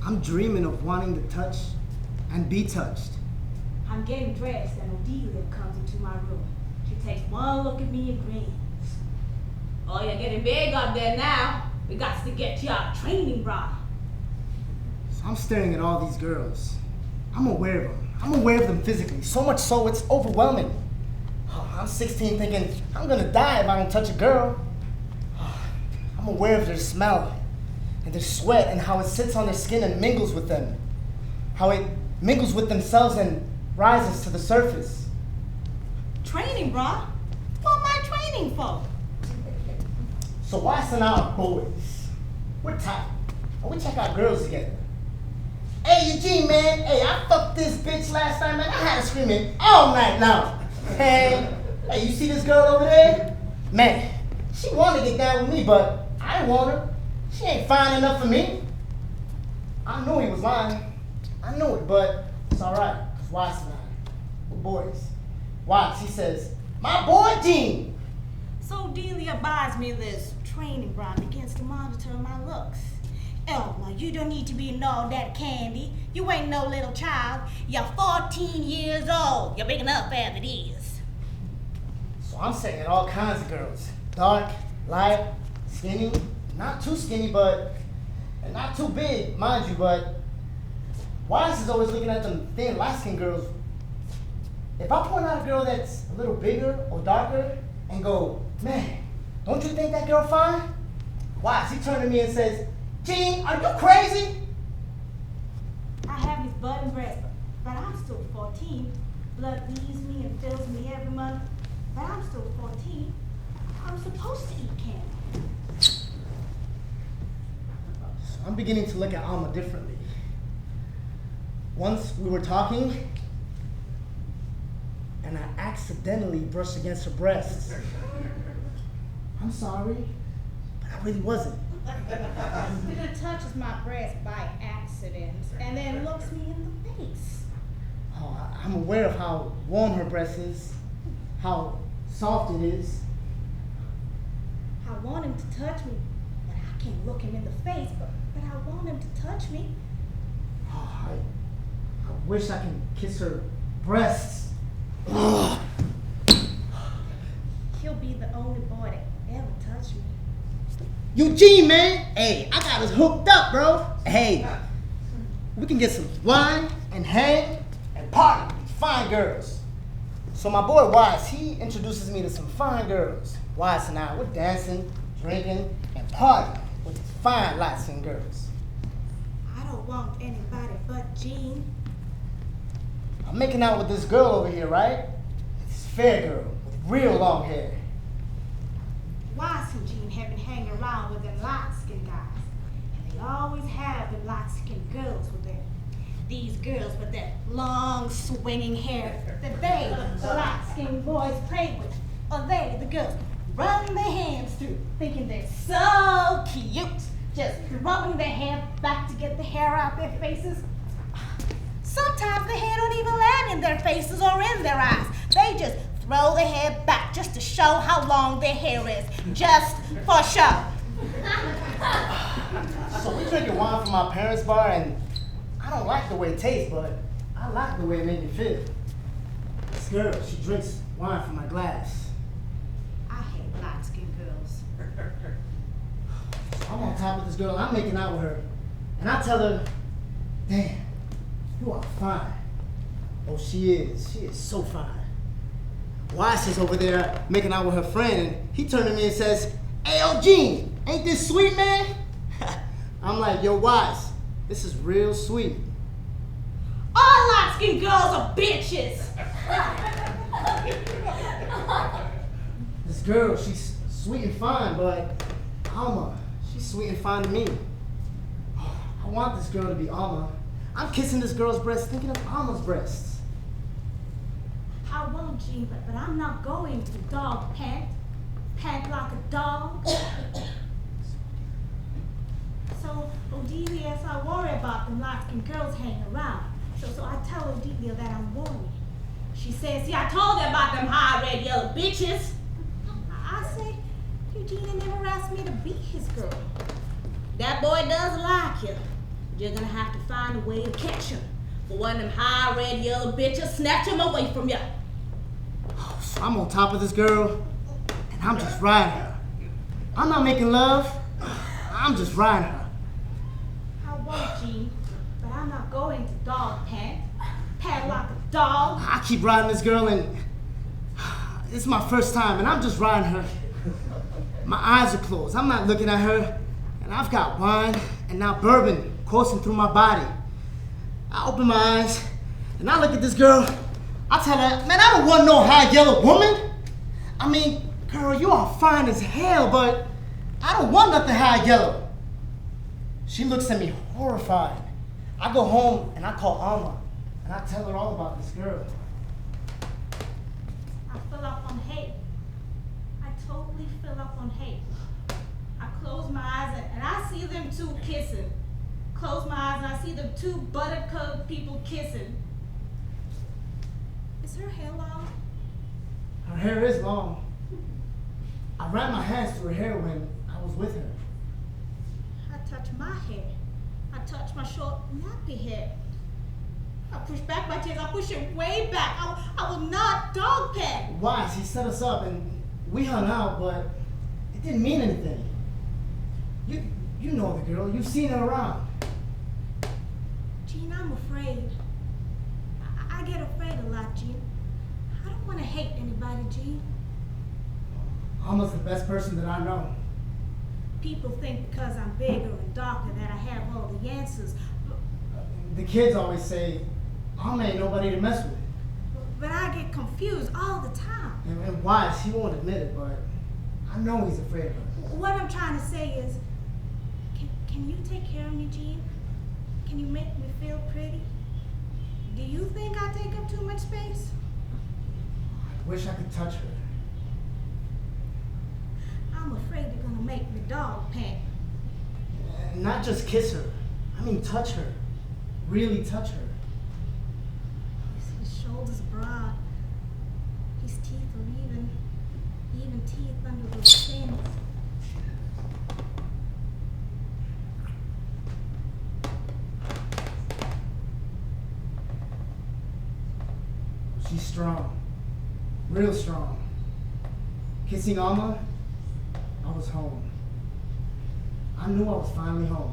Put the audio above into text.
I'm dreaming of wanting to touch and be touched. I'm getting dressed and Odelia comes into my room. She takes one look at me and grins. Oh, you're getting big up there now. We got to get you a training bra. So I'm staring at all these girls. I'm aware of them. I'm aware of them physically. So much so it's overwhelming. I'm 16 thinking I'm gonna die if I don't touch a girl. I'm aware of their smell and their sweat and how it sits on their skin and mingles with them. How it mingles with themselves and rises to the surface. Training bra? What am I training for? So Wyce and I are boys. We're tight. And we check out girls together. Hey, Eugene, man. Hey, I fucked this bitch last night, man. I had her screaming all night long. Hey, you see this girl over there? Man, she wanted to get down with me, but I didn't want her. She ain't fine enough for me. I knew he was lying. I knew it, but it's all right, because Wyce and I, we're boys. Wyce, he says, my boy Gene. So Delia buys me this training bra and begins to monitor my looks. Alma, you don't need to be in all that candy. You ain't no little child. You're 14 years old. You're big enough as it is. So I'm saying all kinds of girls. Dark, light, skinny, not too skinny, but and not too big, mind you, but Wyce is always looking at them thin, light-skinned girls. If I point out a girl that's a little bigger or darker and go, man, don't you think that girl fine? Wyce, he turned to me and says, Gene, are you crazy? I have these button breasts, but I'm still 14. Blood leaves me and fills me every month, but I'm still 14. I'm supposed to eat candy. So I'm beginning to look at Alma differently. Once we were talking, and I accidentally brushed against her breasts. I'm sorry, but I really wasn't. He touches my breast by accident and then looks me in the face. Oh, I'm aware of how warm her breast is, how soft it is. I want him to touch me, but I can't look him in the face, but I want him to touch me. Oh, I wish I could kiss her breasts. He'll be the only boy that ever touched me. Eugene, man. Hey, I got us hooked up, bro. Hey, we can get some wine and hang and party with fine girls. So my boy Wyce, he introduces me to some fine girls. Wyce and I, we're dancing, drinking, and partying with these fine light-skinned girls. I don't want anybody but Gene. I'm making out with this girl over here, right? This fair girl with real long hair. Wyce and Gene have been hanging around with them light-skinned guys. And they always have them light-skinned girls with them. These girls with that long swinging hair that they, the light-skinned boys, play with. Or they, the girls, run their hands through, thinking they're so cute. Just rubbing their hair back to get the hair out their faces. Sometimes the hair don't even land in their faces or in their eyes. They just throw their hair back just to show how long their hair is. Just for show. So we drinking wine from my parents' bar, and I don't like the way it tastes, but I like the way it made me feel. This girl, she drinks wine from my glass. I hate light-skinned girls. I'm on top of this girl, I'm making out with her, and I tell her, damn, you are fine. Oh, she is so fine. Wyce is over there making out with her friend, and he turned to me and says, hey, Eugene, ain't this sweet, man? I'm like, yo, Wyce, this is real sweet. All light-skinned girls are bitches. This girl, she's sweet and fine, but Alma, she's sweet and fine to me. I want this girl to be Alma. I'm kissing this girl's breast, thinking of Alma's breasts. I won't, Gene, but I'm not going to dog pant like a dog. So Odelia, I worry about them light-skinned girls hanging around. So I tell Odelia that I'm worried. She says, see, I told her about them high red yellow bitches. I say, Eugene never asked me to be his girl. That boy does like you. You're gonna have to find a way to catch him. For one of them high red yellow bitches snatch him away from you. So I'm on top of this girl, and I'm just riding her. I'm not making love. I'm just riding her. I won't, Gene, but I'm not going to dog pen. Padlock a dog. I keep riding this girl, and it's my first time, and I'm just riding her. My eyes are closed. I'm not looking at her, and I've got wine and now bourbon coursing through my body. I open my eyes, and I look at this girl. I tell her, man, I don't want no high yellow woman. I mean, girl, you are fine as hell, but I don't want nothing high yellow. She looks at me horrified. I go home and I call Alma, and I tell her all about this girl. I fill up on hate. I totally fill up on hate. I close my eyes and I see them two kissing. Close my eyes and I see them two buttercup people kissing. Is her hair long? Her hair is long. I ran my hands through her hair when I was with her. I touch my hair. I touch my short, nappy hair. I push back my tears. I push it way back. I will not dog pet. Wyce, he set us up and we hung out, but it didn't mean anything. You know the girl. You've seen her around. Gene, I'm afraid. I get afraid a lot, Gene. I don't want to hate anybody, Gene. Alma's the best person that I know. People think because I'm bigger and darker that I have all the answers. The kids always say, Alma ain't nobody to mess with. But I get confused all the time. And Wyce, he won't admit it, but I know he's afraid of her. What I'm trying to say is, can you take care of me, Gene? Can you make me feel pretty? Do you think I take up too much space? I wish I could touch her. I'm afraid they're gonna make me dog pant. And not just kiss her. I mean touch her. Really touch her. His shoulders broad. His teeth are even teeth under those fins. She's strong. Real strong. Kissing Alma, I was home. I knew I was finally home.